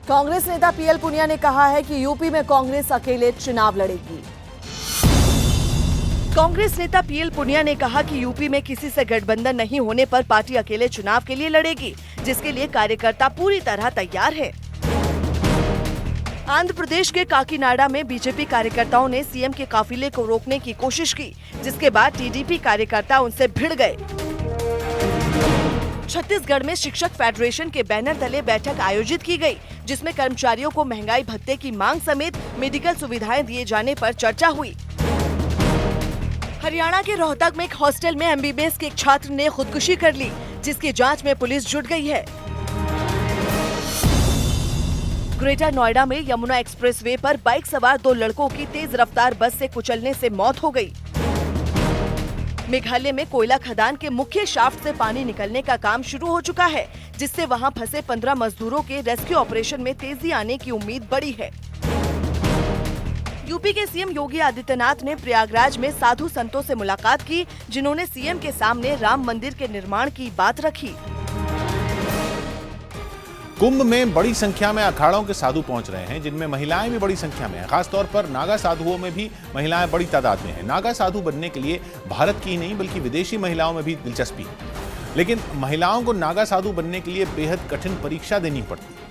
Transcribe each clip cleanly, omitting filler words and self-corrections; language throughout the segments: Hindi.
कांग्रेस नेता पीएल पुनिया ने कहा है कि यूपी में कांग्रेस अकेले चुनाव लड़ेगी। कांग्रेस नेता पीएल पुनिया ने कहा कि यूपी में किसी से गठबंधन नहीं होने पर पार्टी अकेले चुनाव के लिए लड़ेगी, जिसके लिए कार्यकर्ता पूरी तरह तैयार है। आंध्र प्रदेश के काकीनाडा में बीजेपी कार्यकर्ताओं ने सीएम के काफिले को रोकने की कोशिश की, जिसके बाद टीडीपी कार्यकर्ता उनसे भिड़ गए। छत्तीसगढ़ में शिक्षक फेडरेशन के बैनर तले बैठक आयोजित की गई, जिसमें कर्मचारियों को महंगाई भत्ते की मांग समेत मेडिकल सुविधाएं दिए जाने पर चर्चा हुई। हरियाणा के रोहतक में एक हॉस्टल में एमबीबीएस के एक छात्र ने खुदकुशी कर ली, जिसकी जांच में पुलिस जुट गई है। ग्रेटर नोएडा में यमुना एक्सप्रेसवे पर बाइक सवार 2 लड़कों की तेज रफ्तार बस से कुचलने से मौत हो गई। मेघालय में कोयला खदान के मुख्य शाफ्ट से पानी निकलने का काम शुरू हो चुका है, जिससे वहां फंसे 15 मजदूरों के रेस्क्यू ऑपरेशन में तेजी आने की उम्मीद बढ़ी है। यूपी के सीएम योगी आदित्यनाथ ने प्रयागराज में साधु संतों से मुलाकात की, जिन्होंने सीएम के सामने राम मंदिर के निर्माण की बात रखी। कुंभ में बड़ी संख्या में अखाड़ों के साधु पहुंच रहे हैं, जिनमें महिलाएं भी बड़ी संख्या में हैं। खासतौर पर नागा साधुओं में भी महिलाएं बड़ी तादाद में हैं। नागा साधु बनने के लिए भारत की ही नहीं बल्कि विदेशी महिलाओं में भी दिलचस्पी है, लेकिन महिलाओं को नागा साधु बनने के लिए बेहद कठिन परीक्षा देनी पड़ती है।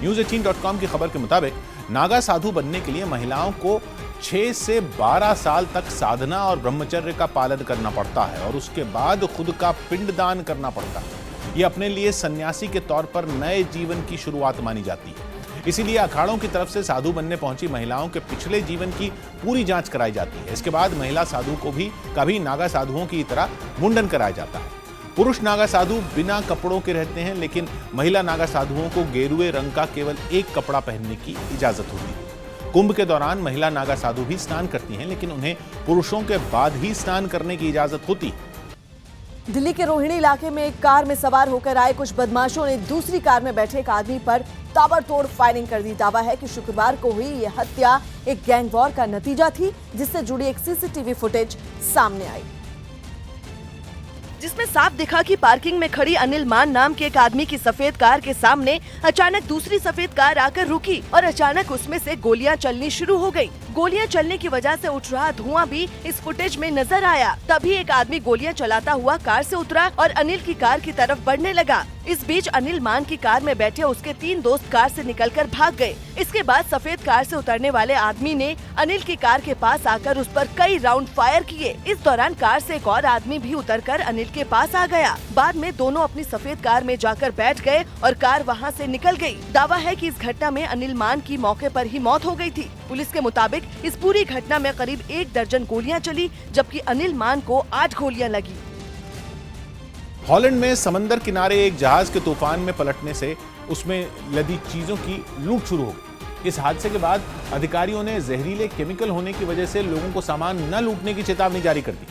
News18.com की खबर के मुताबिक नागा साधु बनने के लिए महिलाओं को 6 से 12 साल तक साधना और ब्रह्मचर्य का पालन करना पड़ता है और उसके बाद खुद का पिंडदान करना पड़ता है। ये अपने लिए सन्यासी के तौर पर नए जीवन की शुरुआत मानी जाती है। इसीलिए अखाड़ों की तरफ से साधु बनने पहुंची महिलाओं के पिछले जीवन की पूरी जांच कराई जाती है। इसके बाद महिला साधु को भी कभी नागा साधुओं की तरह मुंडन कराया जाता है। पुरुष नागा साधु बिना कपड़ों के रहते हैं, लेकिन महिला नागा साधुओं को गेरुए रंग का केवल एक कपड़ा पहनने की इजाजत होती है। कुंभ के दौरान महिला नागा साधु भी स्नान करती हैं, लेकिन उन्हें पुरुषों के बाद ही स्नान करने की इजाजत होती है। दिल्ली के रोहिणी इलाके में एक कार में सवार होकर आए कुछ बदमाशों ने दूसरी कार में बैठे एक आदमी पर ताबड़तोड़ फायरिंग कर दी। दावा है कि शुक्रवार को हुई यह हत्या एक गैंग वॉर का नतीजा थी, जिससे जुड़ी एक सीसीटीवी फुटेज सामने आई, जिसमें साफ दिखा कि पार्किंग में खड़ी अनिल मान नाम के एक आदमी की सफेद कार के सामने अचानक दूसरी सफेद कार आकर रुकी और अचानक उसमें से गोलियां चलनी शुरू हो गई। गोलियां चलने की वजह से उठ रहा धुआं भी इस फुटेज में नजर आया। तभी एक आदमी गोलियां चलाता हुआ कार से उतरा और अनिल की कार की तरफ बढ़ने लगा। इस बीच अनिल मान की कार में बैठे उसके 3 दोस्त कार से निकलकर भाग गए। इसके बाद सफेद कार से उतरने वाले आदमी ने अनिल की कार के पास आकर उस पर कई राउंड फायर किए। इस दौरान कार से एक और आदमी भी उतरकर अनिल के पास आ गया। बाद में दोनों अपनी सफेद कार में जाकर बैठ गए और कार वहां से निकल गई। दावा है कि इस घटना में अनिल मान की मौके पर ही मौत हो गई थी। पुलिस के मुताबिक इस पूरी घटना में करीब 1 दर्जन गोलियां चली, जबकि अनिल मान को 8 गोलियां लगी। हॉलैंड में समंदर किनारे एक जहाज के तूफान में पलटने से उसमें लदी चीजों की लूट शुरू हो गई। इस हादसे के बाद अधिकारियों ने जहरीले केमिकल होने की वजह से लोगों को सामान न लूटने की चेतावनी जारी कर दी,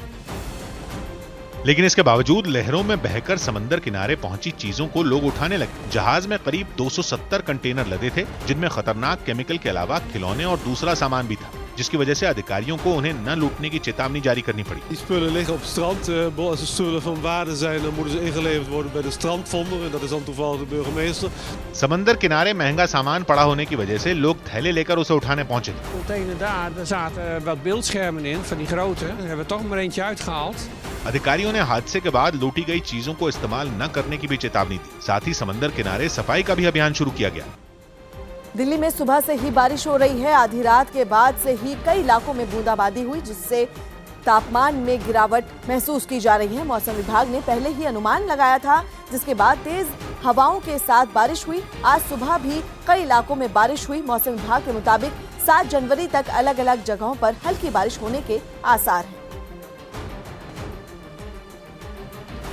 लेकिन इसके बावजूद लहरों में बहकर समंदर किनारे पहुंची चीजों को लोग उठाने लगे। जहाज में करीब 270 कंटेनर लदे थे, जिनमें खतरनाक केमिकल के अलावा खिलौने और दूसरा सामान भी था, जिसकी वजह से अधिकारियों को उन्हें न लूटने की चेतावनी जारी करनी पड़ी। Die spullen liggen op het strand. Als er spullen van waarde zijn, dan moeten ze ingeleverd worden bij de strandvonder. En dat is dan toevallig de burgemeester. समंदर किनारे महंगा सामान पड़ा होने की वजह से लोग थैले लेकर उसे उठाने पहुंचे थे। Container daar zaten wat beeldschermen in, van die grote. Daar hebben we toch maar eentje uitgehaald. अधिकारियों ने हादसे के बाद लूटी गई चीजों को इस्तेमाल न करने की भी चेतावनी दी। साथ ही समंदर किनारे सफाई का भी अभियान शुरू किया गया। दिल्ली में सुबह से ही बारिश हो रही है। आधी रात के बाद से ही कई इलाकों में बूंदाबांदी हुई, जिससे तापमान में गिरावट महसूस की जा रही है। मौसम विभाग ने पहले ही अनुमान लगाया था, जिसके बाद तेज हवाओं के साथ बारिश हुई। आज सुबह भी कई इलाकों में बारिश हुई। मौसम विभाग के मुताबिक 7 जनवरी तक अलग अलग जगहों पर हल्की बारिश होने के आसार हैं।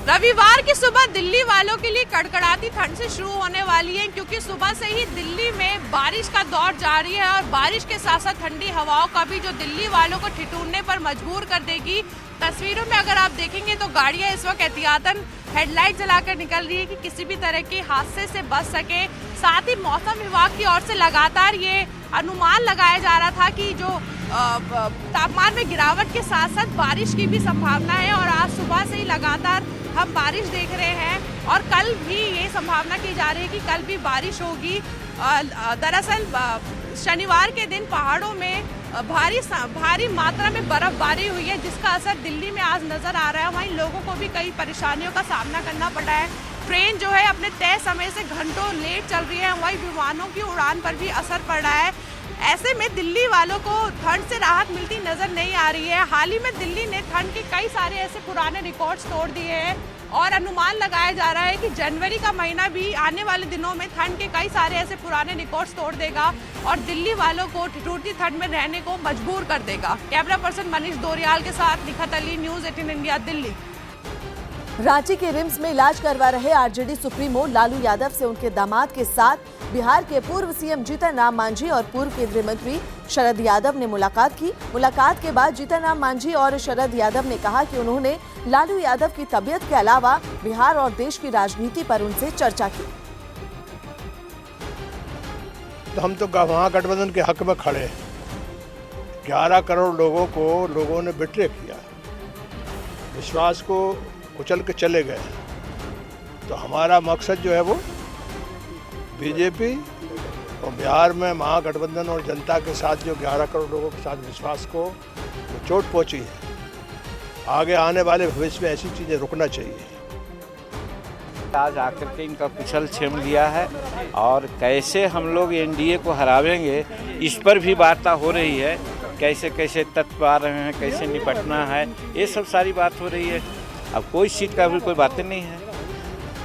रविवार की सुबह दिल्ली वालों के लिए कड़कड़ाती ठंड से शुरू होने वाली है, क्योंकि सुबह से ही दिल्ली में बारिश का दौर जारी है और बारिश के साथ साथ ठंडी हवाओं का भी, जो दिल्ली वालों को ठिठुरने पर मजबूर कर देगी। तस्वीरों में अगर आप देखेंगे तो गाड़ियां इस वक्त एहतियातन हेडलाइट जलाकर निकल रही है कि किसी भी तरह के हादसे से बच सके। साथ ही मौसम विभाग की ओर से लगातार ये अनुमान लगाया जा रहा था कि जो तापमान में गिरावट के साथ साथ बारिश की भी संभावना है, और आज सुबह से ही लगातार हम बारिश देख रहे हैं और कल भी ये संभावना की जा रही है कि कल भी बारिश होगी। दरअसल शनिवार के दिन पहाड़ों में भारी मात्रा में बर्फबारी हुई है, जिसका असर दिल्ली में आज नजर आ रहा है। वहीं लोगों को भी कई परेशानियों का सामना करना पड़ा है। ट्रेन जो है अपने तय समय से घंटों लेट चल रही है, वहीं विमानों की उड़ान पर भी असर पड़ रहा है। ऐसे में दिल्ली वालों को ठंड से राहत मिलती नजर नहीं आ रही है। हाल ही में दिल्ली ने ठंड के कई सारे ऐसे पुराने रिकॉर्ड्स तोड़ दिए हैं और अनुमान लगाया जा रहा है कि जनवरी का महीना भी आने वाले दिनों में ठंड के कई सारे ऐसे पुराने रिकॉर्ड्स तोड़ देगा और दिल्ली वालों को ठिठुरती ठंड में रहने को मजबूर कर देगा। कैमरा पर्सन मनीष दोरियाल के साथ निखत अली, न्यूज़ 18 इंडिया, दिल्ली। रांची के रिम्स में इलाज करवा रहे आरजेडी सुप्रीमो लालू यादव से उनके दामाद के साथ बिहार के पूर्व सीएम जीतन राम मांझी और पूर्व केंद्रीय मंत्री शरद यादव ने मुलाकात की। मुलाकात के बाद जीतन राम मांझी और शरद यादव ने कहा कि उन्होंने लालू यादव की तबीयत के अलावा बिहार और देश की राजनीति पर उनसे चर्चा की। तो हम तो महागठबंधन के हक में खड़े हैं। 11 करोड़ लोगों ने बिट्रे किया, विश्वास को कुचल के चले गए। तो हमारा मकसद जो है वो बीजेपी और बिहार में महागठबंधन और जनता के साथ जो 11 करोड़ लोगों के साथ विश्वास को चोट पहुंची है, आगे आने वाले भविष्य में ऐसी चीज़ें रुकना चाहिए। आज आकर के इनका कुशल क्षेम लिया है और कैसे हम लोग एनडीए को हरावेंगे इस पर भी वार्ता हो रही है। कैसे कैसे तत्व आ रहे हैं, कैसे निपटना है, ये सब सारी बात हो रही है। अब कोई सीट का भी कोई बातें नहीं है।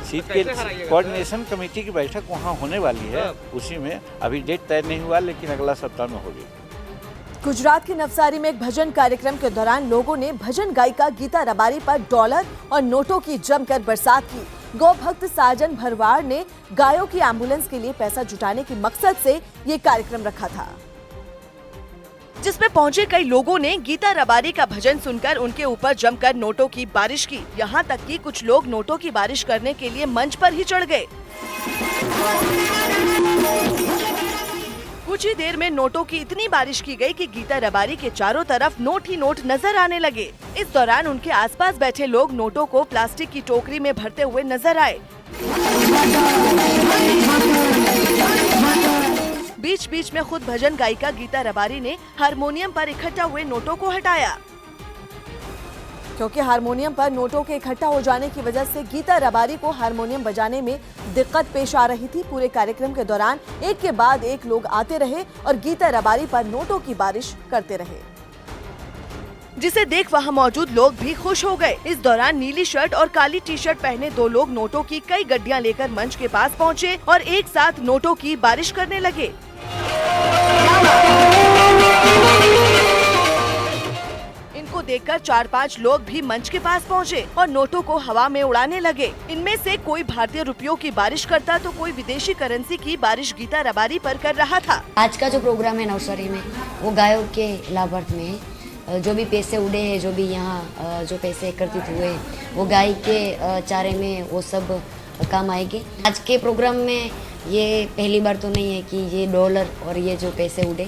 सीट के कोऑर्डिनेशन कमेटी की बैठक वहाँ होने वाली है, उसी में अभी डेट तय नहीं हुआ, लेकिन अगला सप्ताह में होगी। गुजरात के नवसारी में एक भजन कार्यक्रम के दौरान लोगों ने भजन गायिका गीता रबारी पर डॉलर और नोटों की जमकर बरसात की। गौ भक्त साजन भरवाड़ ने गायों की एम्बुलेंस के लिए पैसा जुटाने के मकसद से ये कार्यक्रम रखा था, जिसमें पहुंचे कई लोगों ने गीता रबारी का भजन सुनकर उनके ऊपर जमकर नोटों की बारिश की। यहाँ तक कि कुछ लोग नोटों की बारिश करने के लिए मंच पर ही चढ़ गए। कुछ ही देर में नोटों की इतनी बारिश की गई कि गीता रबारी के चारों तरफ नोट ही नोट नजर आने लगे। इस दौरान उनके आसपास बैठे लोग नोटों को प्लास्टिक की टोकरी में भरते हुए नजर आए। बीच बीच में खुद भजन गायिका गीता रबारी ने हारमोनियम पर इकट्ठा हुए नोटों को हटाया, क्योंकि हारमोनियम पर नोटों के इकट्ठा हो जाने की वजह से गीता रबारी को हारमोनियम बजाने में दिक्कत पेश आ रही थी। पूरे कार्यक्रम के दौरान एक के बाद एक लोग आते रहे और गीता रबारी पर नोटों की बारिश करते रहे, जिसे देख वहां मौजूद लोग भी खुश हो गए। इस दौरान नीली शर्ट और काली टी शर्ट पहने दो लोग नोटों की कई गड्डियां लेकर मंच के पास पहुंचे और एक साथ नोटों की बारिश करने लगे। इनको देखकर 4-5 लोग भी मंच के पास पहुंचे और नोटों को हवा में उड़ाने लगे। इनमें से कोई भारतीय रुपयों की बारिश करता तो कोई विदेशी करेंसी की बारिश गीता रबारी पर कर रहा था। आज का जो प्रोग्राम है नवसारी में, वो गायों के लाभार्थ में है। जो भी पैसे उड़े हैं, जो भी यहाँ जो पैसे एकत्रित हुए, वो गाय के चारे में वो सब काम आएंगे। आज के प्रोग्राम में ये पहली बार तो नहीं है कि ये डॉलर और ये जो पैसे उड़े,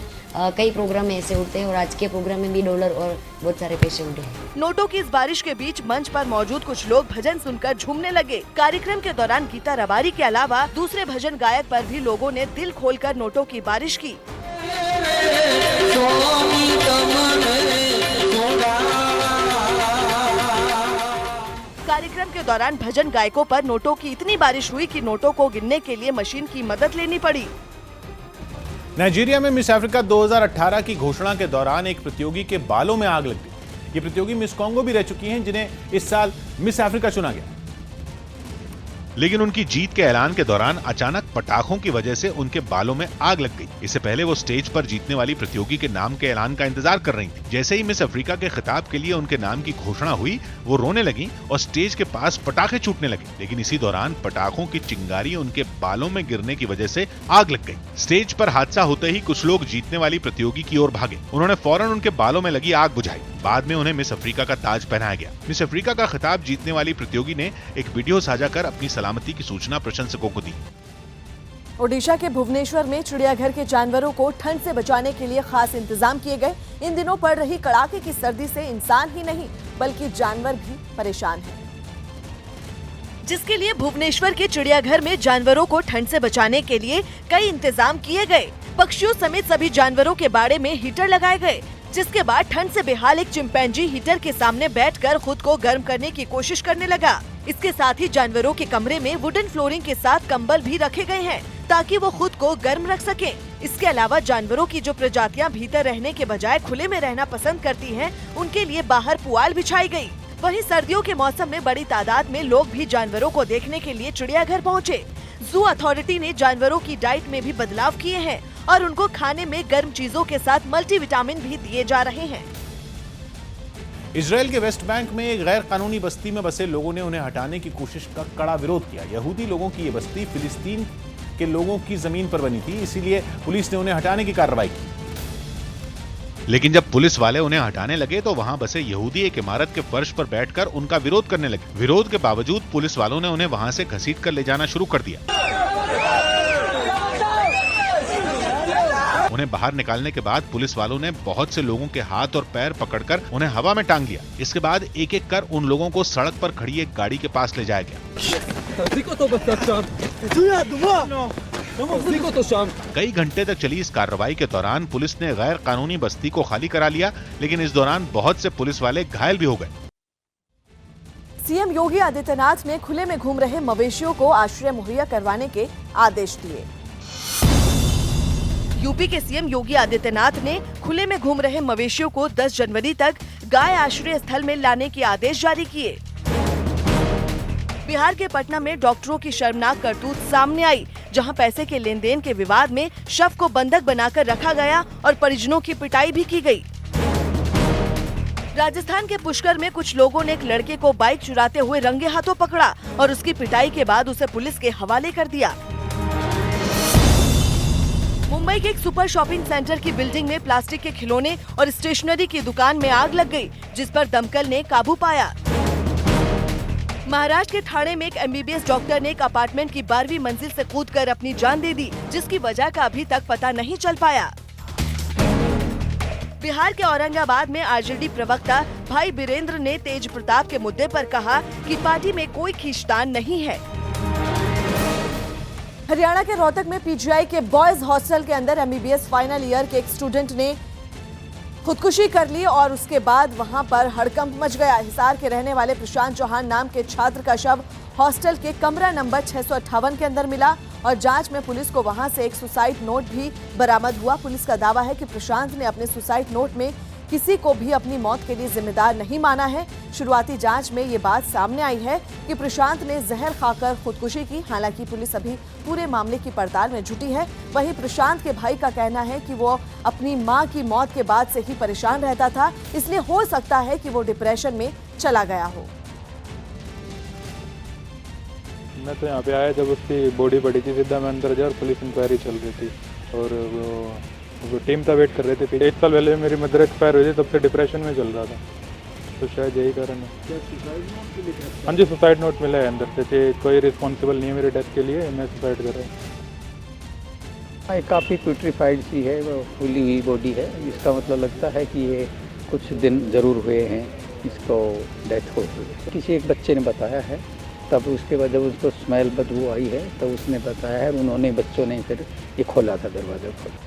कई प्रोग्राम में ऐसे उड़ते हैं और आज के प्रोग्राम में भी डॉलर और बहुत सारे पैसे उड़े हैं। नोटों की इस बारिश के बीच मंच पर मौजूद कुछ लोग भजन सुनकर झूमने लगे। कार्यक्रम के दौरान गीता रबारी के अलावा दूसरे भजन गायक पर भी लोगों ने दिल खोलकर नोटों की बारिश की। कार्यक्रम के दौरान भजन गायकों पर नोटों की इतनी बारिश हुई कि नोटों को गिनने के लिए मशीन की मदद लेनी पड़ी। नाइजीरिया में मिस अफ्रीका 2018 की घोषणा के दौरान एक प्रतियोगी के बालों में आग लग गई। ये प्रतियोगी मिस कॉन्गो भी रह चुकी हैं, जिन्हें इस साल मिस अफ्रीका चुना गया। लेकिन उनकी जीत के ऐलान के दौरान अचानक पटाखों की वजह से उनके बालों में आग लग गई। इससे पहले वो स्टेज पर जीतने वाली प्रतियोगी के नाम के ऐलान का इंतजार कर रही थी। जैसे ही मिस अफ्रीका के खिताब के लिए उनके नाम की घोषणा हुई, वो रोने लगी और स्टेज के पास पटाखे छूटने लगे। लेकिन इसी दौरान पटाखों की चिंगारी उनके बालों में गिरने की वजह से आग लग गई। स्टेज पर हादसा होते ही कुछ लोग जीतने वाली प्रतियोगी की ओर भागे। उन्होंने फौरन उनके बालों में लगी आग बुझाई। बाद में उन्हें मिस अफ्रीका का ताज पहनाया गया। मिस अफ्रीका का खिताब जीतने वाली प्रतियोगी ने एक वीडियो साझा कर अपनी सलामती की सूचना प्रशंसकों को दी। ओडिशा के भुवनेश्वर में चिड़ियाघर के जानवरों को ठंड से बचाने के लिए खास इंतजाम किए गए। इन दिनों पड़ रही कड़ाके की सर्दी से इंसान ही नहीं बल्कि जानवर भी परेशान हैं। जिसके लिए भुवनेश्वर के चिड़ियाघर में जानवरों को ठंड से बचाने के लिए कई इंतजाम किए गए। पक्षियों समेत सभी जानवरों के बाड़े में हीटर लगाए गए, जिसके बाद ठंड से बेहाल एक चिंपैंजी हीटर के सामने बैठकर खुद को गर्म करने की कोशिश करने लगा। इसके साथ ही जानवरों के कमरे में वुडन फ्लोरिंग के साथ कंबल भी रखे गए हैं ताकि वो खुद को गर्म रख सकें। इसके अलावा जानवरों की जो प्रजातियां भीतर रहने के बजाय खुले में रहना पसंद करती हैं, उनके लिए बाहर पुआल बिछाई गई। वहीं सर्दियों के मौसम में बड़ी तादाद में लोग भी जानवरों को देखने के लिए चिड़ियाघर पहुंचे। जू अथॉरिटी ने जानवरों की डाइट में भी बदलाव किए हैं और उनको खाने में गर्म चीजों के साथ मल्टीविटामिन भी दिए जा रहे हैं। इजराइल के वेस्ट बैंक में एक गैर कानूनी बस्ती में बसे लोगों ने उन्हें हटाने की कोशिश का कड़ा विरोध किया। यहूदी लोगों की ये बस्ती फिलिस्तीन के लोगों की जमीन पर बनी थी, इसीलिए पुलिस ने उन्हें हटाने की कार्रवाई की। लेकिन जब पुलिस वाले उन्हें हटाने लगे तो वहां बसे यहूदी एक इमारत के फर्श पर बैठकर उनका विरोध करने लगे। विरोध के बावजूद पुलिस वालों ने उन्हें वहां से घसीटकर ले जाना शुरू कर दिया। उन्हें बाहर निकालने के बाद पुलिस वालों ने बहुत से लोगों के हाथ और पैर पकड़कर उन्हें हवा में टांग लिया। इसके बाद एक एक कर उन लोगों को सड़क पर खड़ी एक गाड़ी के पास ले जाया गया। कई घंटे तक चली इस कार्रवाई के दौरान पुलिस ने गैर कानूनी बस्ती को खाली करा लिया, लेकिन इस दौरान बहुत से पुलिस वाले घायल भी हो गए। सीएम योगी आदित्यनाथ ने खुले में घूम रहे मवेशियों को आश्रय मुहैया करवाने के आदेश दिए। यूपी के सीएम योगी आदित्यनाथ ने खुले में घूम रहे मवेशियों को 10 जनवरी तक गाय आश्रय स्थल में लाने के आदेश जारी किए। बिहार के पटना में डॉक्टरों की शर्मनाक करतूत सामने आई, जहां पैसे के लेन देन के विवाद में शव को बंधक बनाकर रखा गया और परिजनों की पिटाई भी की गई। राजस्थान के पुष्कर में कुछ लोगों ने एक लड़के को बाइक चुराते हुए रंगे हाथों पकड़ा और उसकी पिटाई के बाद उसे पुलिस के हवाले कर दिया। मुंबई के एक सुपर शॉपिंग सेंटर की बिल्डिंग में प्लास्टिक के खिलौने और स्टेशनरी की दुकान में आग लग गई, जिस पर दमकल ने काबू पाया। महाराष्ट्र के ठाणे में एक MBBS डॉक्टर ने एक अपार्टमेंट की 12वीं मंजिल से कूदकर अपनी जान दे दी, जिसकी वजह का अभी तक पता नहीं चल पाया। बिहार के औरंगाबाद में आरजेडी प्रवक्ता भाई बीरेंद्र ने तेज प्रताप के मुद्दे पर कहा कि पार्टी में कोई खींचतान नहीं है। हरियाणा के रोहतक में PGI के बॉयज हॉस्टल के अंदर MBBS फाइनल ईयर के एक स्टूडेंट ने खुदकुशी कर ली और उसके बाद वहां पर हड़कंप मच गया। हिसार के रहने वाले प्रशांत चौहान नाम के छात्र का शव हॉस्टल के कमरा नंबर 658 के अंदर मिला और जांच में पुलिस को वहां से एक सुसाइड नोट भी बरामद हुआ। पुलिस का दावा है कि प्रशांत ने अपने सुसाइड नोट में किसी को भी अपनी मौत के लिए जिम्मेदार नहीं माना है। शुरुआती जांच में ये बात सामने आई है कि प्रशांत ने जहर खाकर खुदकुशी की। हालांकि पुलिस अभी पूरे मामले की पड़ताल में जुटी है। वहीं प्रशांत के भाई का कहना है कि वो अपनी मां की मौत के बाद से ही परेशान रहता था, इसलिए हो सकता है कि वो डिप्रेशन में चला गया हो। मैं तो यहाँ पे आया जब उसकी बॉडी पड़ी थी, सीधा मैं अंदर गया और पुलिस इंक्वायरी चल रही थी और वो टीम था वेट कर रहे थे। 1 साल पहले मेरी मदर एक्सपायर हुई थी, तब से डिप्रेशन में चल रहा था, तो शायद यही कारण है। हाँ जी, सुसाइड नोट मिला है अंदर से कि कोई रिस्पॉन्सिबल नहीं है मेरे डेथ के लिए, मैं सुसाइड कर रहा हूँ। काफ़ी प्यूट्रीफाइड सी है, वो फूली हुई बॉडी है। इसका मतलब लगता है कि ये कुछ दिन ज़रूर हुए हैं इसको डेथ हो गई। किसी एक बच्चे ने बताया है, तब उसके बाद जब उसको स्मेल बदबू आई है तब उसने बताया है, उन्होंने बच्चों ने फिर ये खोला था, दरवाज़ा खोला।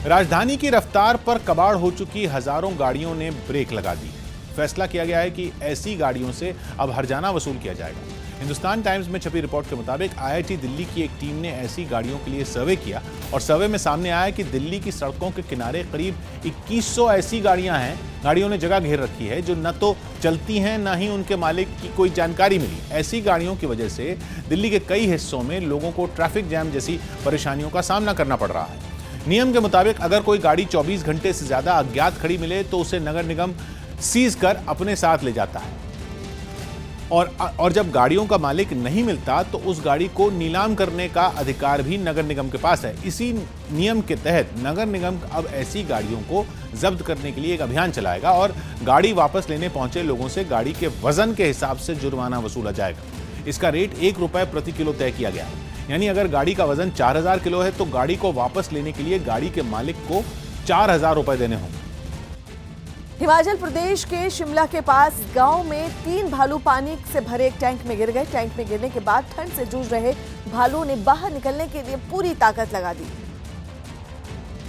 राजधानी की रफ्तार पर कबाड़ हो चुकी हजारों गाड़ियों ने ब्रेक लगा दी। फैसला किया गया है कि ऐसी गाड़ियों से अब हर्जाना वसूल किया जाएगा। हिंदुस्तान टाइम्स में छपी रिपोर्ट के मुताबिक IIT दिल्ली की एक टीम ने ऐसी गाड़ियों के लिए सर्वे किया और सर्वे में सामने आया कि दिल्ली की सड़कों के किनारे करीब 2100 ऐसी गाड़ियां हैं। गाड़ियों ने जगह घेर रखी है जो न तो चलती हैं, न ही उनके मालिक की कोई जानकारी मिली। ऐसी गाड़ियों की वजह से दिल्ली के कई हिस्सों में लोगों को ट्रैफिक जैम जैसी परेशानियों का सामना करना पड़ रहा है। नियम के मुताबिक अगर कोई गाड़ी 24 घंटे से ज्यादा अज्ञात खड़ी मिले तो उसे नगर निगम सीज कर अपने साथ ले जाता है और जब गाड़ियों का मालिक नहीं मिलता तो उस गाड़ी को नीलाम करने का अधिकार भी नगर निगम के पास है। इसी नियम के तहत नगर निगम अब ऐसी गाड़ियों को जब्त करने के लिए एक अभियान चलाएगा और गाड़ी वापस लेने पहुंचे लोगों से गाड़ी के वजन के हिसाब से जुर्माना वसूला जाएगा। इसका रेट 1 रुपए प्रति किलो तय किया गया है। यानी अगर गाड़ी का वजन 4000 किलो है तो गाड़ी को वापस लेने के लिए गाड़ी के मालिक को 4000 रुपए देने होंगे। हिमाचल प्रदेश के शिमला के पास गांव में 3 भालू पानी से भरे एक टैंक में गिर गए। टैंक में गिरने के बाद ठंड से जूझ रहे भालुओं ने बाहर निकलने के लिए पूरी ताकत लगा दी,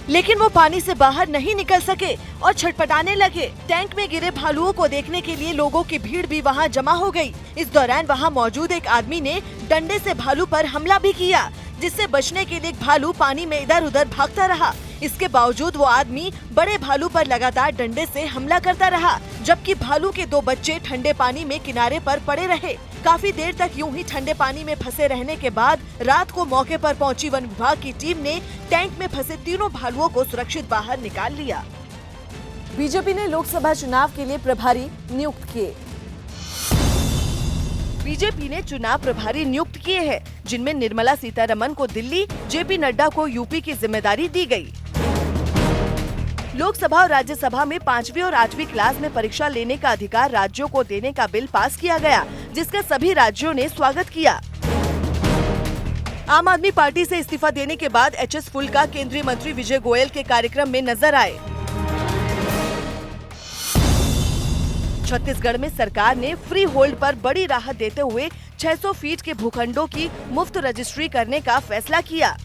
लेकिन वो पानी से बाहर नहीं निकल सके और छटपटाने लगे। टैंक में गिरे भालुओं को देखने के लिए लोगों की भीड़ भी वहां जमा हो गई। इस दौरान वहां मौजूद एक आदमी ने डंडे से भालू पर हमला भी किया, जिससे बचने के लिए भालू पानी में इधर उधर भागता रहा। इसके बावजूद वो आदमी बड़े भालू पर लगातार डंडे से हमला करता रहा, जबकि भालू के 2 बच्चे ठंडे पानी में किनारे पर पड़े रहे। काफी देर तक यूं ही ठंडे पानी में फंसे रहने के बाद रात को मौके पर पहुंची वन विभाग की टीम ने टैंक में फंसे तीनों भालुओं को सुरक्षित बाहर निकाल लिया। बीजेपी ने लोकसभा चुनाव के लिए प्रभारी नियुक्त किए। बीजेपी ने चुनाव प्रभारी नियुक्त किए हैं, जिनमें निर्मला सीतारमण को दिल्ली, जेपी नड्डा को यूपी की जिम्मेदारी दी गई। लोकसभा और राज्यसभा में 5वीं और 8वीं क्लास में परीक्षा लेने का अधिकार राज्यों को देने का बिल पास किया गया, जिसका सभी राज्यों ने स्वागत किया। आम आदमी पार्टी से इस्तीफा देने के बाद एचएस फुल्का केंद्रीय मंत्री विजय गोयल के कार्यक्रम में नजर आए। छत्तीसगढ़ में सरकार ने फ्री होल्ड पर बड़ी राहत देते हुए 600 फीट के भूखंडों की मुफ्त रजिस्ट्री करने का फैसला किया।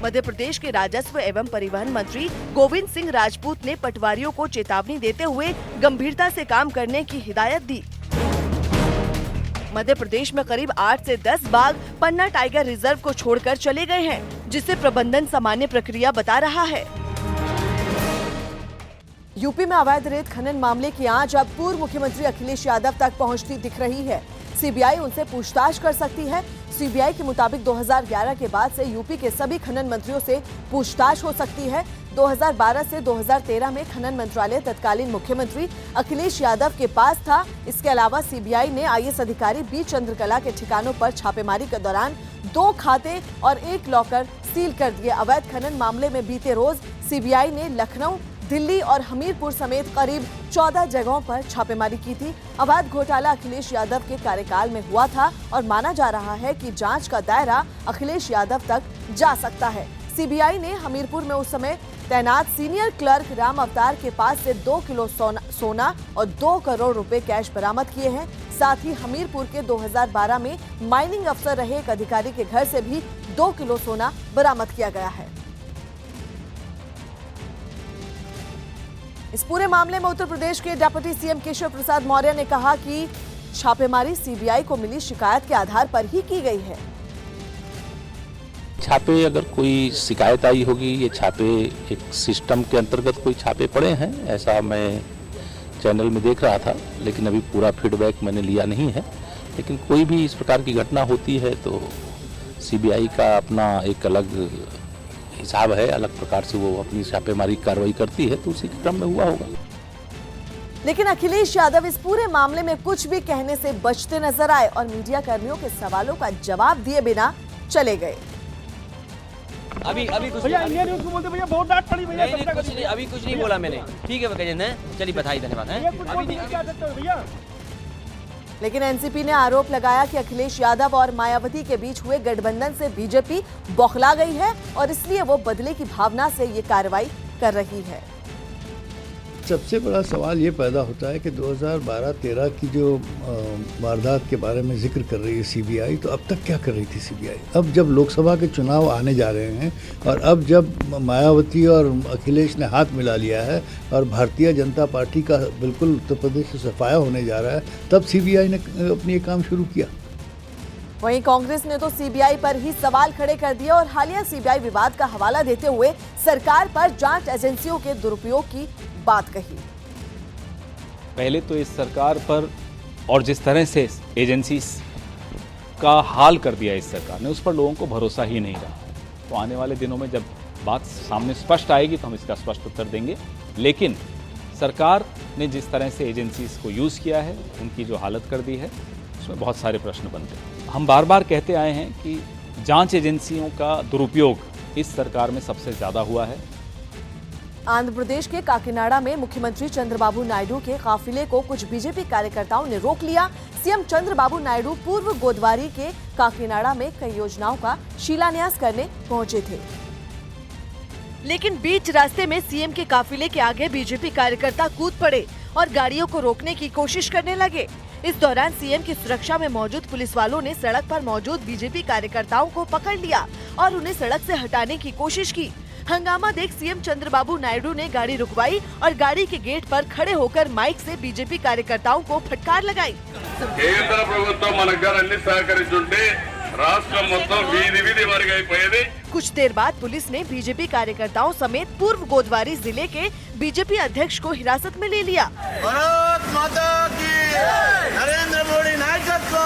मध्य प्रदेश के राजस्व एवं परिवहन मंत्री गोविंद सिंह राजपूत ने पटवारियों को चेतावनी देते हुए गंभीरता से काम करने की हिदायत दी। मध्य प्रदेश में करीब 8 से 10 बाघ पन्ना टाइगर रिजर्व को छोड़कर चले गए हैं, जिससे प्रबंधन सामान्य प्रक्रिया बता रहा है। यूपी में अवैध रेत खनन मामले की आंच अब पूर्व मुख्यमंत्री अखिलेश यादव तक पहुंचती दिख रही है। सीबीआई उनसे पूछताछ कर सकती है। सीबीआई के मुताबिक 2011 के बाद से यूपी के सभी खनन मंत्रियों से पूछताछ हो सकती है। 2012 से 2013 में खनन मंत्रालय तत्कालीन मुख्यमंत्री अखिलेश यादव के पास था। इसके अलावा सीबीआई ने आईएएस अधिकारी बी चंद्रकला के ठिकानों पर छापेमारी के दौरान 2 खाते और 1 लॉकर सील कर दिए। अवैध खनन मामले में बीते रोज सीबीआई ने लखनऊ, दिल्ली और हमीरपुर समेत करीब 14 जगहों पर छापेमारी की थी। अवैध घोटाला अखिलेश यादव के कार्यकाल में हुआ था और माना जा रहा है कि जांच का दायरा अखिलेश यादव तक जा सकता है। सीबीआई ने हमीरपुर में उस समय तैनात सीनियर क्लर्क राम अवतार के पास से 2 किलो सोना और 2 करोड़ रुपए कैश बरामद किए हैं। साथ ही हमीरपुर के 2012 में माइनिंग अफसर रहे एक अधिकारी के घर से भी 2 किलो सोना बरामद किया गया है। इस पूरे मामले में उत्तर प्रदेश के डिप्टी सीएम केशव प्रसाद मौर्य ने कहा कि छापेमारी सीबीआई को मिली शिकायत के आधार पर ही की गई है। छापे अगर कोई शिकायत आई होगी, ये छापे एक सिस्टम के अंतर्गत कोई छापे पड़े हैं, ऐसा मैं चैनल में देख रहा था, लेकिन अभी पूरा फीडबैक मैंने लिया नहीं है। लेकिन कोई भी इस प्रकार की घटना होती है तो सीबीआई का अपना एक अलग हिसाब है, अलग प्रकार से वो अपनी छापेमारी कार्रवाई करती है, तो उसी के क्रम में हुआ होगा। लेकिन अखिलेश यादव इस पूरे मामले में कुछ भी कहने से बचते नजर आए और मीडिया कर्मियों के सवालों का जवाब दिए बिना चले गए। अभी कुछ भैया इंडिया न्यूज़ को बोलते भैया बहुत डांट पड़ी भैया। अभी कुछ नहीं बोला मैंने। ठीक है चलिए बधाई धन्यवाद है। भैया लेकिन एनसीपी ने आरोप लगाया कि अखिलेश यादव और मायावती के बीच हुए गठबंधन से बीजेपी बौखला गई है और इसलिए वो बदले की भावना से ये कार्रवाई कर रही है। सबसे बड़ा सवाल ये पैदा होता है कि 2012-13 की जो वारदात के बारे में जिक्र कर रही है सीबीआई, तो अब तक क्या कर रही थी सीबीआई? अब जब लोकसभा के चुनाव आने जा रहे हैं और अब जब मायावती और अखिलेश ने हाथ मिला लिया है और भारतीय जनता पार्टी का बिल्कुल उत्तर प्रदेश से सफाया होने जा रहा है, तब सीबीआई ने अपनी ये काम शुरू किया। वहीं कांग्रेस ने तो सीबीआई पर ही सवाल खड़े कर दिए और हालिया सीबीआई विवाद का हवाला देते हुए सरकार पर जांच एजेंसियों के दुरुपयोग की बात कही। पहले तो इस सरकार पर और जिस तरह से एजेंसी का हाल कर दिया इस सरकार ने, उस पर लोगों को भरोसा ही नहीं रहा। तो आने वाले दिनों में जब बात सामने स्पष्ट आएगी तो हम इसका स्पष्ट उत्तर देंगे। लेकिन सरकार ने जिस तरह से एजेंसीज को यूज़ किया है, उनकी जो हालत कर दी है, उसमें बहुत सारे प्रश्न बनते हैं। हम बार बार कहते आए हैं कि जांच एजेंसियों का दुरुपयोग इस सरकार में सबसे ज़्यादा हुआ है। आंध्र प्रदेश के काकीनाडा में मुख्यमंत्री चंद्रबाबू नायडू के काफिले को कुछ बीजेपी कार्यकर्ताओं ने रोक लिया। सीएम चंद्रबाबू नायडू पूर्व गोदावरी के काकीनाडा में कई योजनाओं का शिलान्यास करने पहुंचे थे। लेकिन बीच रास्ते में सीएम के काफिले के आगे बीजेपी कार्यकर्ता कूद पड़े और गाड़ियों को रोकने की कोशिश करने लगे। इस दौरान सीएम की सुरक्षा में मौजूद पुलिस वालों ने सड़क पर मौजूद बीजेपी कार्यकर्ताओं को पकड़ लिया और उन्हें सड़क से हटाने की कोशिश की। हंगामा देख सीएम चंद्रबाबू नायडू ने गाड़ी रुकवाई और गाड़ी के गेट पर खड़े होकर माइक से बीजेपी कार्यकर्ताओं को फटकार लगाई। केंद्र प्रभुत्व मनकरन्नी सहकरिंचुंटे राष्ट्रम मोत्तं वीधि वीधि मरिगैपोयेदी। कुछ देर बाद पुलिस ने बीजेपी कार्यकर्ताओं समेत पूर्व गोदवारी जिले के बीजेपी अध्यक्ष को हिरासत में ले लिया। भारत माता की नरेंद्र मोदी नायकत्व,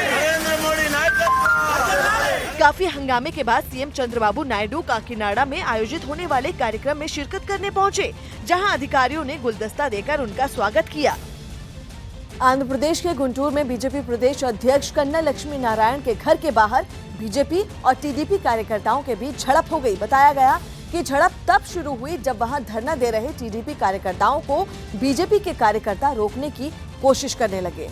नरेंद्र मोदी नायकत्व। काफी हंगामे के बाद सीएम चंद्रबाबू नायडू काकीनाडा में आयोजित होने वाले कार्यक्रम में शिरकत करने पहुंचे, जहां अधिकारियों ने गुलदस्ता देकर उनका स्वागत किया। आंध्र प्रदेश के गुंटूर में बीजेपी प्रदेश अध्यक्ष कन्ना लक्ष्मी नारायण के घर के बाहर बीजेपी और टीडीपी कार्यकर्ताओं के बीच झड़प हो गई। बताया गया कि झड़प तब शुरू हुई जब वहां धरना दे रहे टीडीपी कार्यकर्ताओं को बीजेपी के कार्यकर्ता रोकने की कोशिश करने लगे,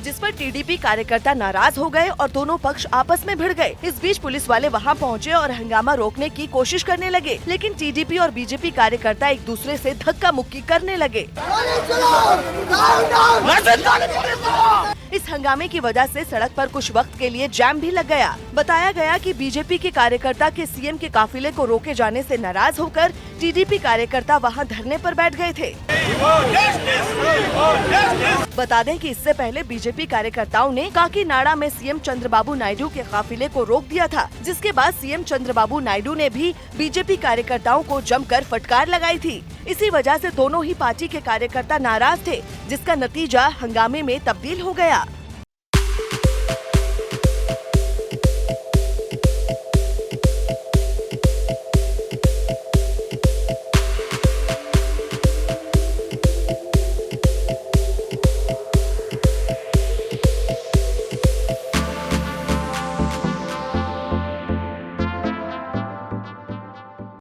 जिस पर टीडीपी कार्यकर्ता नाराज हो गए और दोनों पक्ष आपस में भिड़ गए। इस बीच पुलिस वाले वहां पहुंचे और हंगामा रोकने की कोशिश करने लगे, लेकिन टीडीपी और बीजेपी कार्यकर्ता एक दूसरे से धक्का मुक्की करने लगे। इस हंगामे की वजह से सड़क पर कुछ वक्त के लिए जाम भी लग गया। बताया गया कि बीजेपी के कार्यकर्ता के सीएम के काफिले को रोके जाने से नाराज होकर टीडीपी कार्यकर्ता वहां धरने पर बैठ गए थे। बता दें कि इससे पहले बीजेपी कार्यकर्ताओं ने काकीनाडा में सीएम चंद्रबाबू नायडू के काफिले को रोक दिया था, जिसके बाद सीएम चंद्रबाबू नायडू ने भी बीजेपी कार्यकर्ताओं को जमकर फटकार लगाई थी। इसी वजह से दोनों ही पार्टी के कार्यकर्ता नाराज थे, जिसका नतीजा हंगामे में तब्दील हो गया।